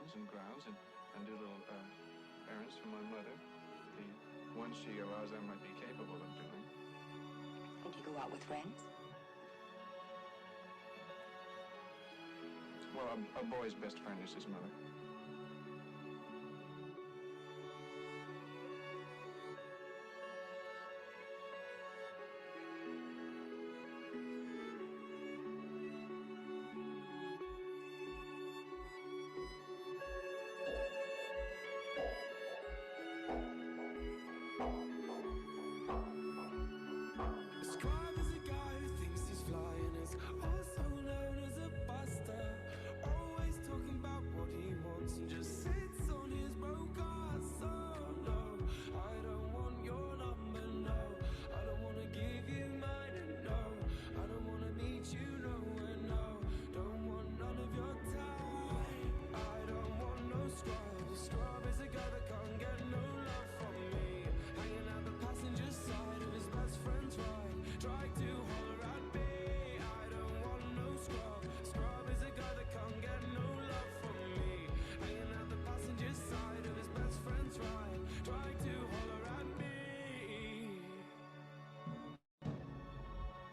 runs and growls and do little errands for my mother. The ones she allows I might be capable of doing. And you go out with friends? Well, a boy's best friend is his mother.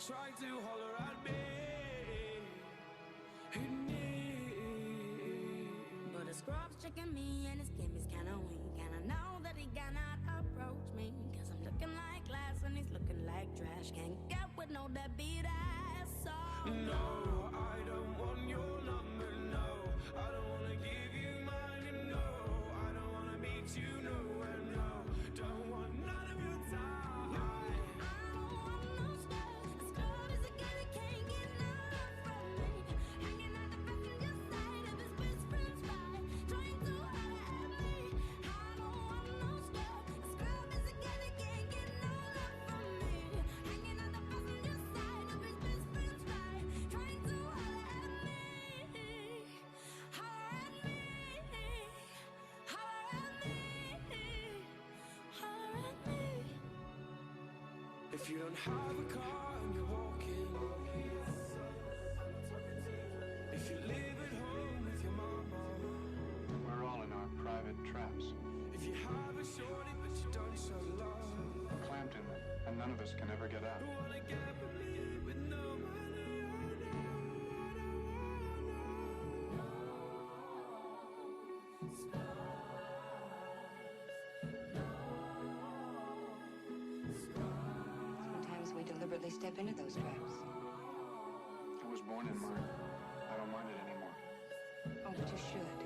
Trying to holler at me, but the scrub's checking me and his game is kinda weak, and I know that he cannot approach me, cause I'm looking like glass and he's looking like trash. Can't get with no deadbeat ass, so no, I don't want your number, no, I don't wanna give you mine, and no, I don't wanna meet you nowhere, no, don't want none of your time. If you don't have a car and you're walking, if you live at home with your mama, We're all in our private traps, if you have a shorty but you don't show love, clamped in them, and none of us can ever get out. who wanna get with me with no money, oh no, I don't wanna. Sometimes we deliberately step into those traps. I was born in mine. I don't mind it anymore. Oh, but you should.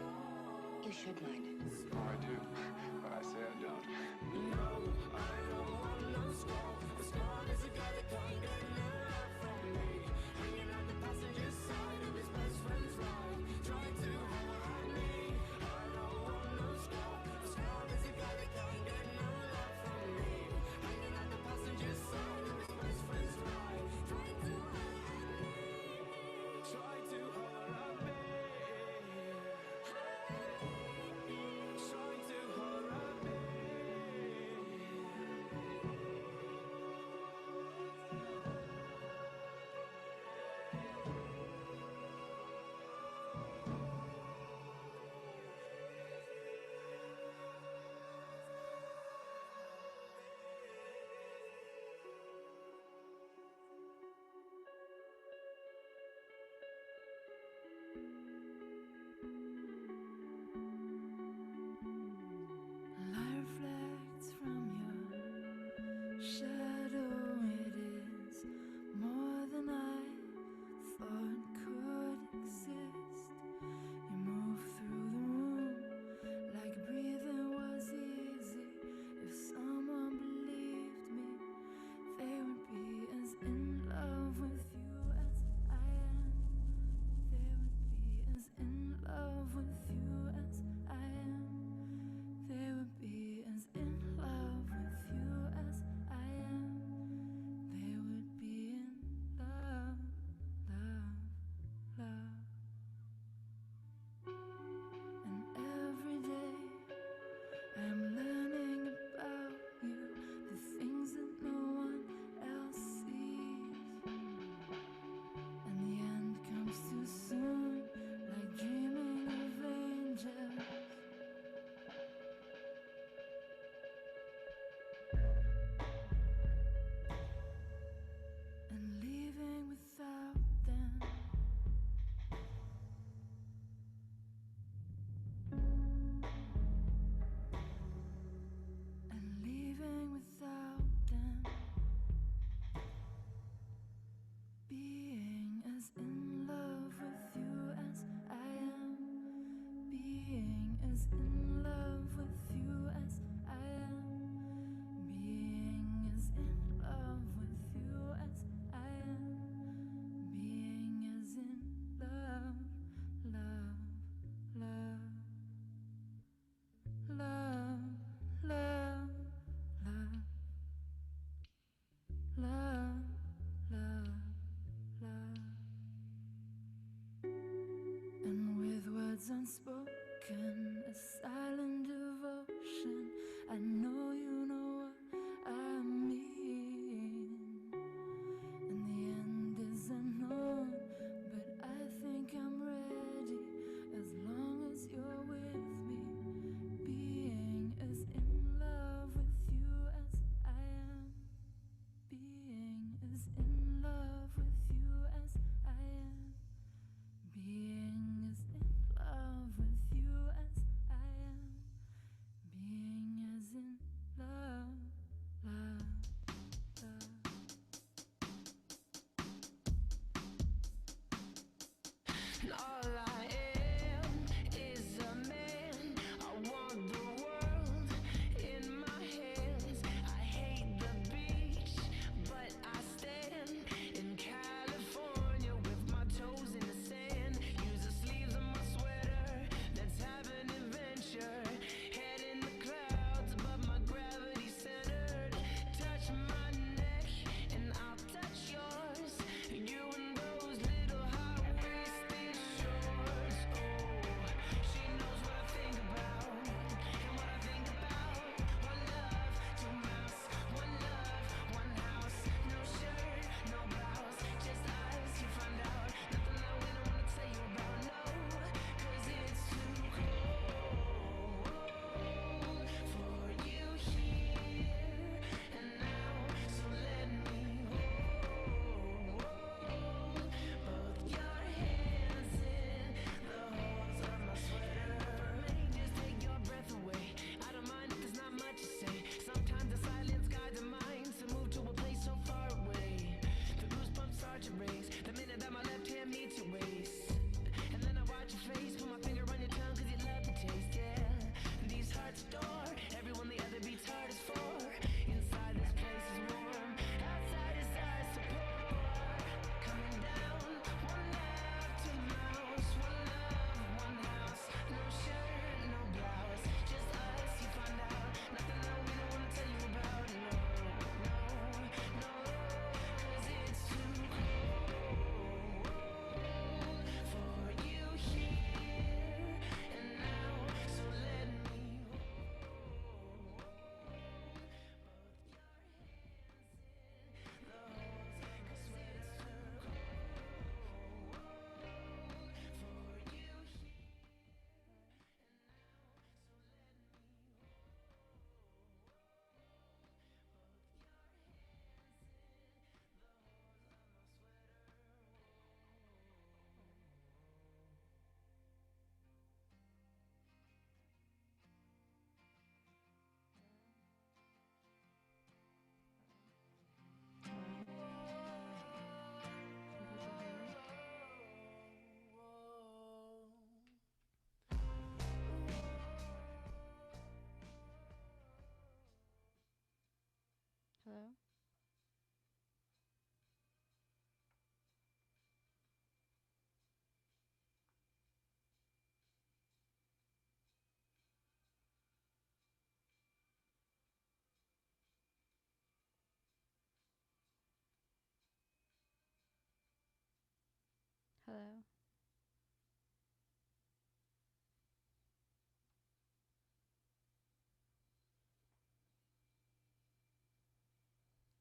You should mind it. Oh, I do, but I say I don't. No, I don't want no scrub. A scrub is a guy that can't get no love from me. Hanging out the passenger side of his best friend's ride, trying to holler at me. I don't want no scrub. A scrub is a guy that can't get no love from me. Hanging out the passenger side of his best friend's ride, trying to holler at me. Try to holler at me. Trying to holler at me.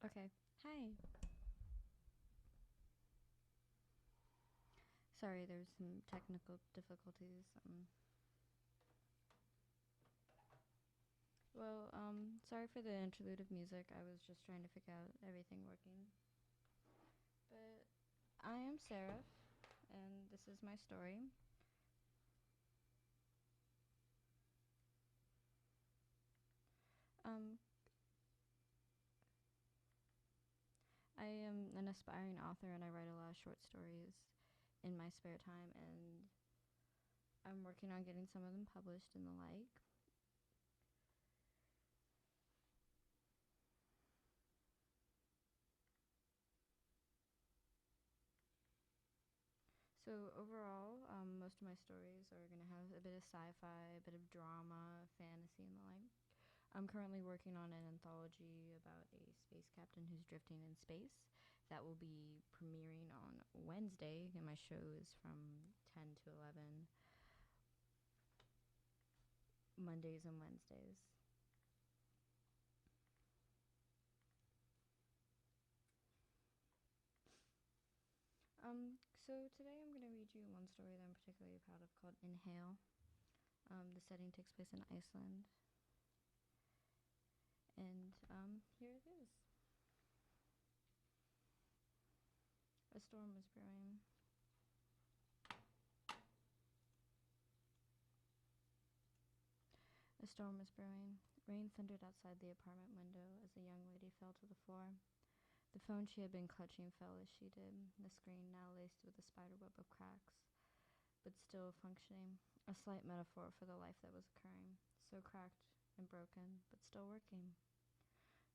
Okay. Hi. Sorry, there's some technical difficulties. Sorry for the interlude of music. I was just trying to figure out everything working. But I am Seraph, and this is my story. Um, I am an aspiring author, and I write a lot of short stories in my spare time, and I'm working on getting some of them published and the like. So overall, most of my stories are going to have a bit of sci-fi, a bit of drama, fantasy, and the like. I'm currently working on an anthology about a space captain who's drifting in space that will be premiering on Wednesday, and my show is from 10 to 11 Mondays and Wednesdays. So today I'm going to read you one story that I'm particularly proud of called Inhale. The setting takes place in Iceland. And here it is. A storm was brewing. A storm was brewing. Rain thundered outside the apartment window as the young lady fell to the floor. The phone she had been clutching fell as she did, the screen now laced with a spiderweb of cracks, but still functioning, a slight metaphor for the life that was occurring, so cracked and broken, but still working.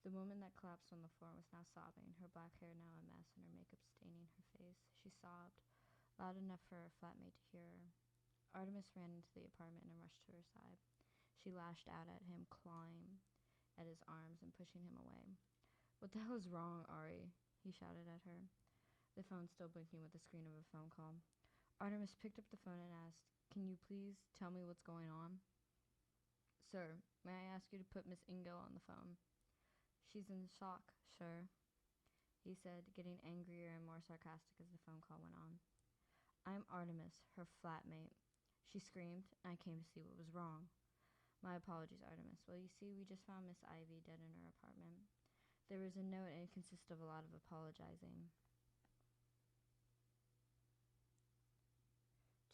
The woman that collapsed on the floor was now sobbing, her black hair now a mess and her makeup staining her face. She sobbed, loud enough for her flatmate to hear her. Artemis ran into the apartment and rushed to her side. She lashed out at him, clawing at his arms and pushing him away. "What the hell is wrong, Ari?" he shouted at her, the phone still blinking with the screen of a phone call. Artemis picked up the phone and asked, "Can you please tell me what's going on?" "Sir, may I ask you to put Miss Ingo on the phone?" "She's in shock, sir," he said, getting angrier and more sarcastic as the phone call went on. "I'm Artemis, her flatmate," she screamed, and I came to see what was wrong. "My apologies, Artemis. Well, you see, we just found Miss Ivy dead in her apartment. There was a note, and it consisted of a lot of apologizing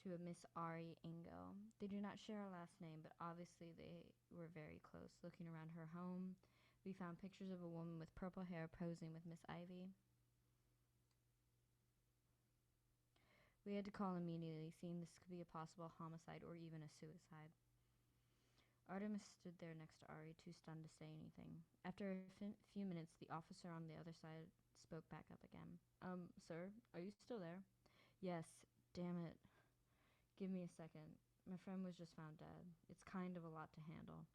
to a Miss Ari Ingo. They do not share a last name, but obviously they were very close. Looking around her home, we found pictures of a woman with purple hair posing with Miss Ivy. We had to call immediately, seeing this could be a possible homicide or even a suicide." Artemis stood there next to Ari, too stunned to say anything. After a few minutes, the officer on the other side spoke back up again. Sir, are you still there?" "Yes, damn it. Give me a second. My friend was just found dead. It's kind of a lot to handle."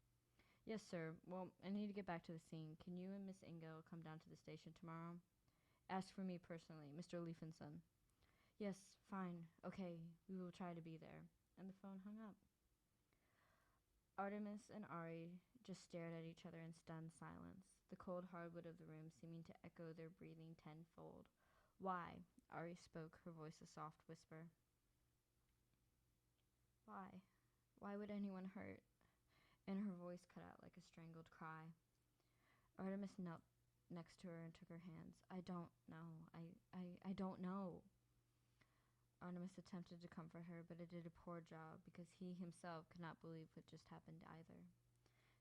"Yes, sir. Well, I need to get back to the scene. Can you and Miss Ingo come down to the station tomorrow? Ask for me personally, Mr. Leifenson." "Yes, fine. Okay, we will try to be there." And the phone hung up. Artemis and Ari just stared at each other in stunned silence, the cold hardwood of the room seeming to echo their breathing tenfold. "Why?" Ari spoke, her voice a soft whisper. "Why? Why would anyone hurt?" And her voice cut out like a strangled cry. Artemis knelt next to her and took her hands. "I don't know. I don't know." Artemis attempted to comfort her, but it did a poor job because he himself could not believe what just happened either.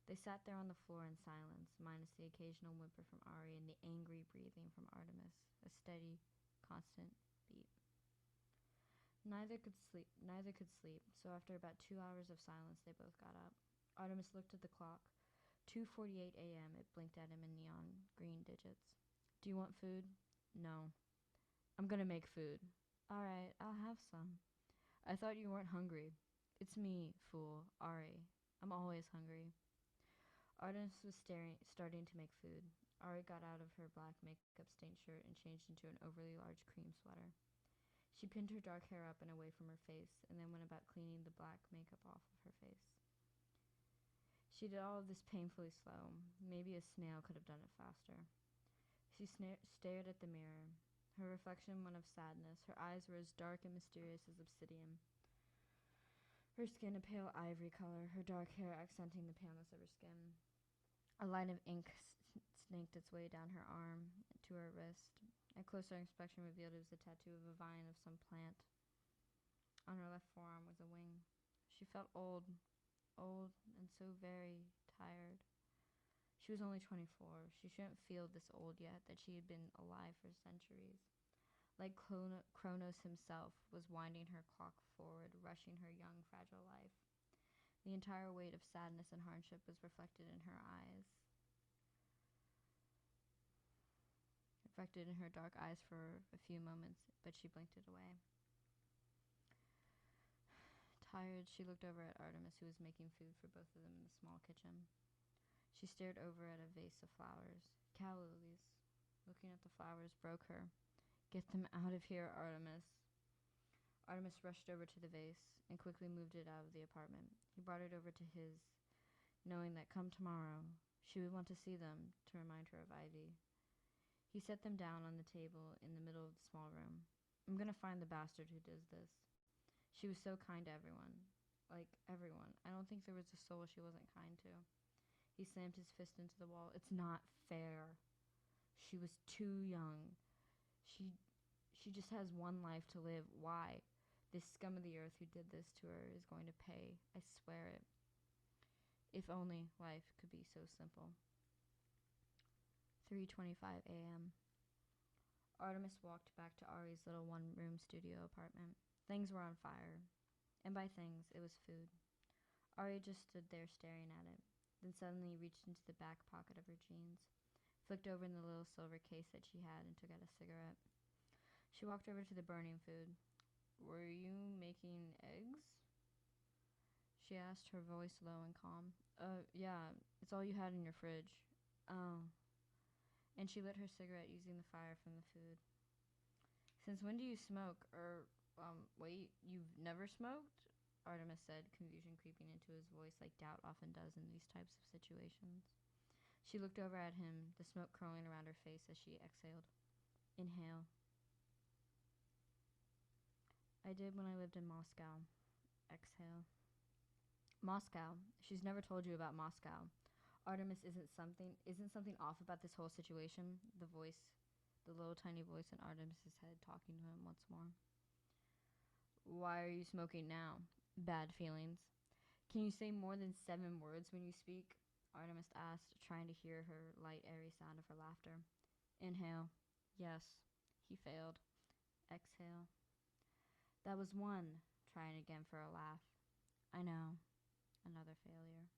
They sat there on the floor in silence, minus the occasional whimper from Ari and the angry breathing from Artemis, a steady, constant beat. Neither could sleep, so after about 2 hours of silence, they both got up. Artemis looked at the clock. 2:48 a.m. It blinked at him in neon green digits. "Do you want food?" "No." "I'm gonna make food." "All right, I'll have some." "I thought you weren't hungry." "It's me, fool, Ari. I'm always hungry." Artemis was starting to make food. Ari got out of her black makeup-stained shirt and changed into an overly large cream sweater. She pinned her dark hair up and away from her face, and then went about cleaning the black makeup off of her face. She did all of this painfully slow. Maybe a snail could have done it faster. She stared at the mirror. Her reflection one of sadness. Her eyes were as dark and mysterious as obsidian. Her skin a pale ivory color, her dark hair accenting the paleness of her skin. A line of ink snaked its way down her arm to her wrist. A closer inspection revealed it was a tattoo of a vine of some plant. On her left forearm was a wing. She felt old and so very tired. She was only 24. She shouldn't feel this old yet, that she had been alive for centuries. Like Kronos himself was winding her clock forward, rushing her young, fragile life. The entire weight of sadness and hardship was reflected in her eyes. Reflected in her dark eyes for a few moments, but she blinked it away. Tired, she looked over at Artemis, who was making food for both of them in the small kitchen. She stared over at a vase of flowers, calla lilies. Looking at the flowers broke her. Get them out of here, Artemis. Artemis rushed over to the vase and quickly moved it out of the apartment. He brought it over to his, knowing that come tomorrow, she would want to see them to remind her of Ivy. He set them down on the table in the middle of the small room. I'm gonna find the bastard who does this. She was so kind to everyone. Like, everyone. I don't think there was a soul she wasn't kind to. He slammed his fist into the wall. It's not fair. She was too young. She just has one life to live. Why? This scum of the earth who did this to her is going to pay. I swear it. If only life could be so simple. 3:25 a.m. Artemis walked back to Ari's little one-room studio apartment. Things were on fire. And by things, it was food. Ari just stood there staring at it, then suddenly reached into the back pocket of her jeans, flicked over in the little silver case that she had, and took out a cigarette. She walked over to the burning food. Were you making eggs? She asked, her voice low and calm. Yeah, it's all you had in your fridge. Oh. And she lit her cigarette using the fire from the food. Since when do you smoke? Wait, you've never smoked? Artemis said, confusion creeping into his voice like doubt often does in these types of situations. She looked over at him, the smoke curling around her face as she exhaled. Inhale. I did when I lived in Moscow. Exhale. Moscow. She's never told you about Moscow. Artemis, isn't something off about this whole situation? The little tiny voice in Artemis's head talking to him once more. Why are you smoking now? Bad feelings. Can you say more than 7 words when you speak? Artemis asked, trying to hear her light, airy sound of her laughter. Inhale. Yes. He failed. Exhale. That was 1. Trying again for a laugh. I know. Another failure.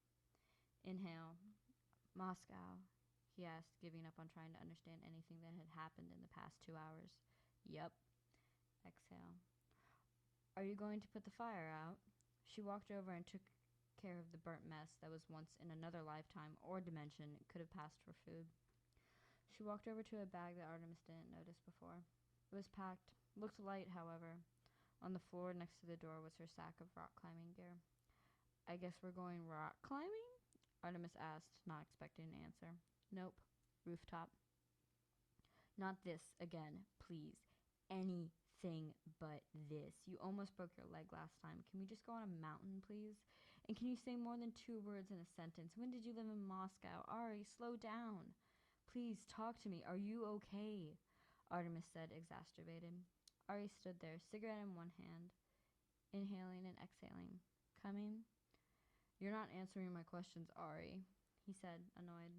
Inhale. Moscow, he asked, giving up on trying to understand anything that had happened in the past 2 hours. Yep. Exhale. Are you going to put the fire out? She walked over and took care of the burnt mess that was once in another lifetime or dimension could have passed for food. She walked over to a bag that Artemis didn't notice before. It was packed, looked light, however. On the floor next to the door was her sack of rock climbing gear. I guess we're going rock climbing? Artemis asked, not expecting an answer. Nope. Rooftop. Not this again, please. Anything but this. You almost broke your leg last time. Can we just go on a mountain, please? And can you say more than 2 words in a sentence? When did you live in Moscow? Ari, slow down. Please, talk to me. Are you okay? Artemis said, exacerbated. Ari stood there, cigarette in one hand, inhaling and exhaling. Coming? You're not answering my questions, Ari, he said, annoyed.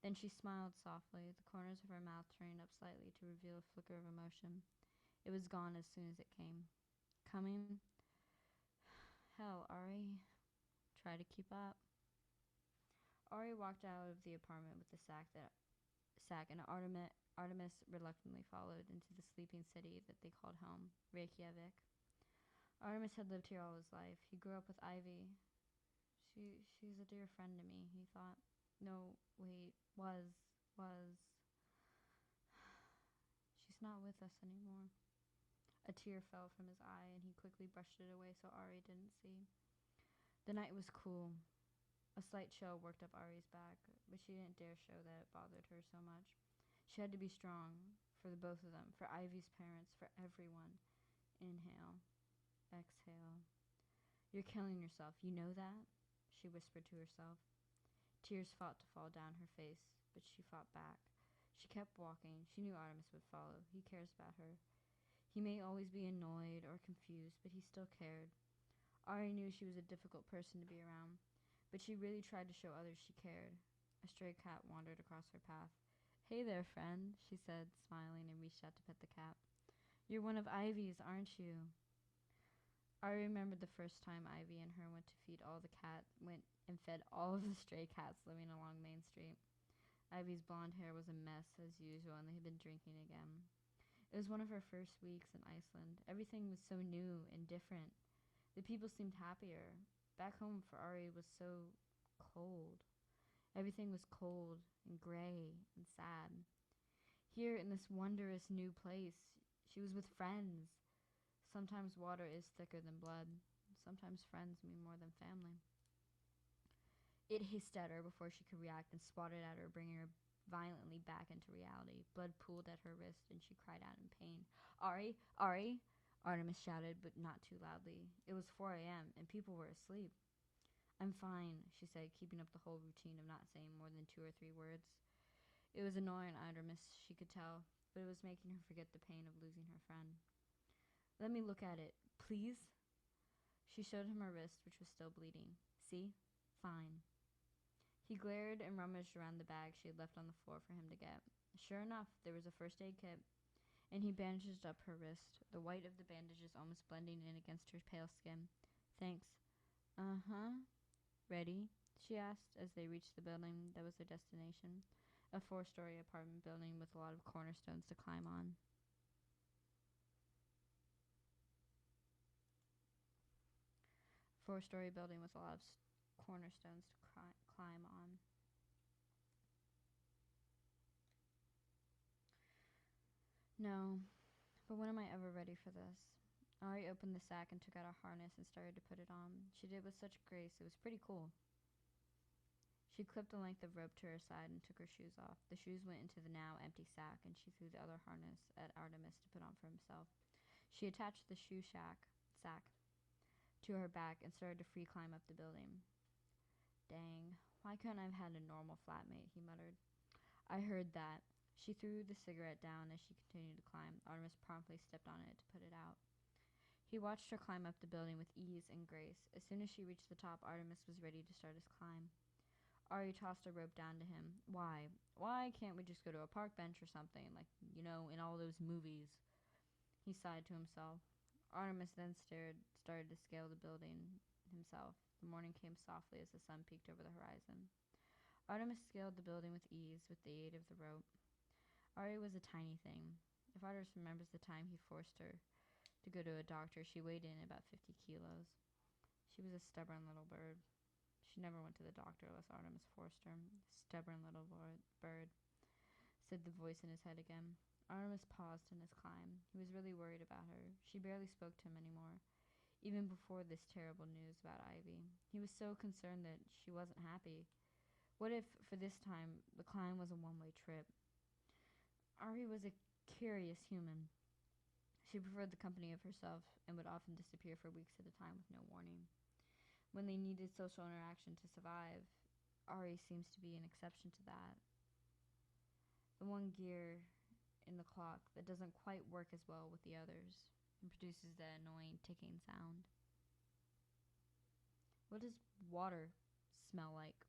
Then she smiled softly, the corners of her mouth turning up slightly to reveal a flicker of emotion. It was gone as soon as it came. Coming? Hell, Ari. Try to keep up. Ari walked out of the apartment with the sack and Artemis reluctantly followed into the sleeping city that they called home, Reykjavik. Artemis had lived here all his life. He grew up with Ivy. She's a dear friend to me, he thought. No, wait, was. She's not with us anymore. A tear fell from his eye, and he quickly brushed it away so Ari didn't see. The night was cool. A slight chill worked up Ari's back, but she didn't dare show that it bothered her so much. She had to be strong for the both of them, for Ivy's parents, for everyone. Inhale. Exhale. You're killing yourself, you know that? She whispered to herself. Tears fought to fall down her face, but she fought back. She kept walking. She knew Artemis would follow. He cares about her. He may always be annoyed or confused, but he still cared. Ari knew she was a difficult person to be around, but she really tried to show others she cared. A stray cat wandered across her path. Hey there, friend, she said, smiling, and reached out to pet the cat. You're one of Ivy's, aren't you? Ari remembered the first time Ivy and her went to feed all the went and fed all of the stray cats living along Main Street. Ivy's blonde hair was a mess as usual, and they had been drinking again. It was one of her first weeks in Iceland. Everything was so new and different. The people seemed happier. Back home for Ari was so cold. Everything was cold and gray and sad. Here in this wondrous new place, she was with friends. Sometimes water is thicker than blood. Sometimes friends mean more than family. It hissed at her before she could react and swatted at her, bringing her violently back into reality. Blood pooled at her wrist, and she cried out in pain. Ari! Ari! Artemis shouted, but not too loudly. It was 4 a.m., and people were asleep. I'm fine, she said, keeping up the whole routine of not saying more than 2 or 3 words. It was annoying Artemis, she could tell, but it was making her forget the pain of losing her friend. Let me look at it, please? She showed him her wrist, which was still bleeding. See? Fine. He glared and rummaged around the bag she had left on the floor for him to get. Sure enough, there was a first aid kit, and he bandaged up her wrist, the white of the bandages almost blending in against her pale skin. Thanks. Uh-huh. Ready? She asked as they reached the building that was their destination, a 4-story apartment building with a lot of cornerstones to climb on. Four-story building with a lot of cornerstones to climb on. No, but when am I ever ready for this? Ari opened the sack and took out a harness and started to put it on. She did it with such grace, it was pretty cool. She clipped a length of rope to her side and took her shoes off. The shoes went into the now empty sack, and she threw the other harness at Artemis to put on for himself. She attached the sack to her back and started to free climb up the building. Dang, why couldn't I have had a normal flatmate, he muttered. I heard that. She threw the cigarette down as she continued to climb. Artemis promptly stepped on it to put it out. He watched her climb up the building with ease and grace. As soon as she reached the top, Artemis was ready to start his climb. Ari tossed a rope down to him. Why? Why can't we just go to a park bench or something, like, in all those movies? He sighed to himself. Artemis then started to scale the building himself. The morning came softly as the sun peeked over the horizon. Artemis scaled the building with ease with the aid of the rope. Ari was a tiny thing. If Artemis remembers the time he forced her to go to a doctor, she weighed in about 50 kilos. She was a stubborn little bird. She never went to the doctor unless Artemis forced her. Stubborn little bird, said the voice in his head again. Artemis paused in his climb. He was really worried about her. She barely spoke to him anymore, even before this terrible news about Ivy. He was so concerned that she wasn't happy. What if, for this time, the climb was a one-way trip? Ari was a curious human. She preferred the company of herself and would often disappear for weeks at a time with no warning. When they needed social interaction to survive, Ari seems to be an exception to that. The one gear in the clock that doesn't quite work as well with the others and produces the annoying ticking sound. What does water smell like?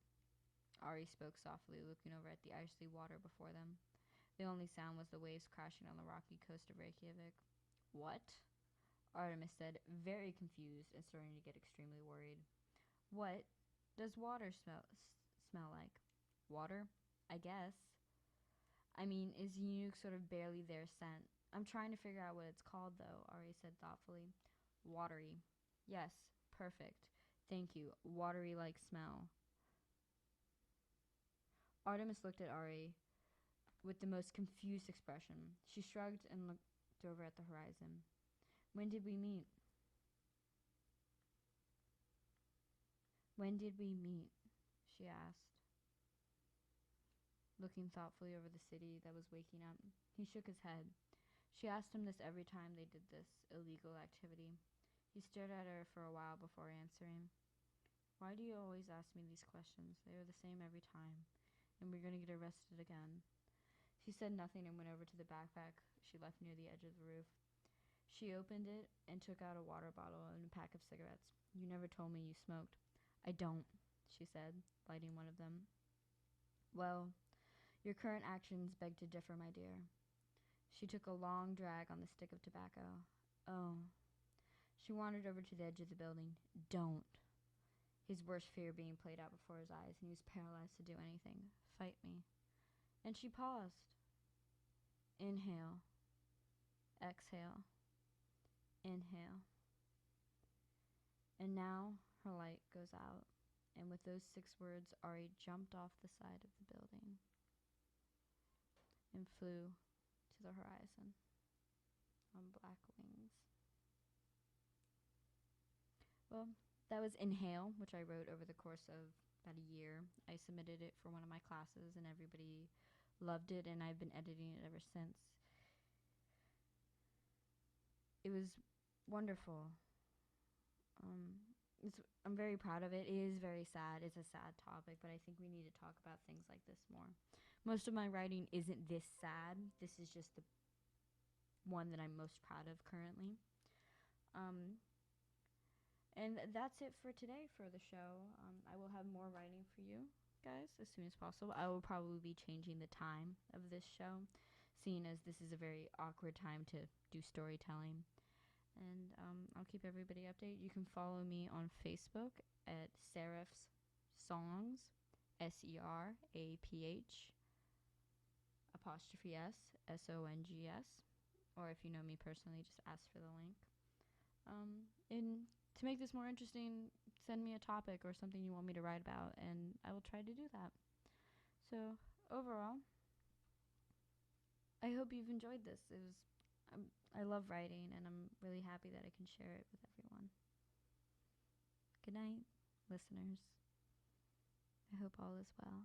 Ari spoke softly, looking over at the icy water before them. The only sound was the waves crashing on the rocky coast of Reykjavik. What? Artemis said, very confused and starting to get extremely worried. What does water smell like? Water? I guess. I mean, is unique sort of barely their scent. I'm trying to figure out what it's called, though, Ari said thoughtfully. Watery. Yes, perfect. Thank you. Watery-like smell. Artemis looked at Ari with the most confused expression. She shrugged and looked over at the horizon. When did we meet? When did we meet? She asked. looking thoughtfully over the city that was waking up. He shook his head. She asked him this every time they did this illegal activity. He stared at her for a while before answering. Why do you always ask me these questions? They are the same every time, and we're going to get arrested again. She said nothing and went over to the backpack she left near the edge of the roof. She opened it and took out a water bottle and a pack of cigarettes. You never told me you smoked. I don't, she said, lighting one of them. Well, your current actions beg to differ, my dear. She took a long drag on the stick of tobacco. Oh. She wandered over to the edge of the building. Don't. His worst fear being played out before his eyes, and he was paralyzed to do anything. Fight me. And she paused. Inhale. Exhale. Inhale. And now her light goes out, and with those 6 words, Ari jumped off the side of the building and flew to the horizon on black wings. Well, that was Inhale, which I wrote over the course of about a year. I submitted it for one of my classes, and everybody loved it, and I've been editing it ever since. It was wonderful. I'm very proud of it. It is very sad. It's a sad topic, but I think we need to talk about things like this more. Most of my writing isn't this sad. This is just the one that I'm most proud of currently. And that's it for today for the show. I will have more writing for you guys as soon as possible. I will probably be changing the time of this show, seeing as this is a very awkward time to do storytelling. And I'll keep everybody updated. You can follow me on Facebook at Seraph's Songs, SERAPH apostrophe SONGS. Or if you know me personally, just ask for the link. And to make this more interesting, send me a topic or something you want me to write about, and I will try to do that. So overall, I hope you've enjoyed this. I love writing, and I'm really happy that I can share it with everyone. Good night, listeners. I hope all is well.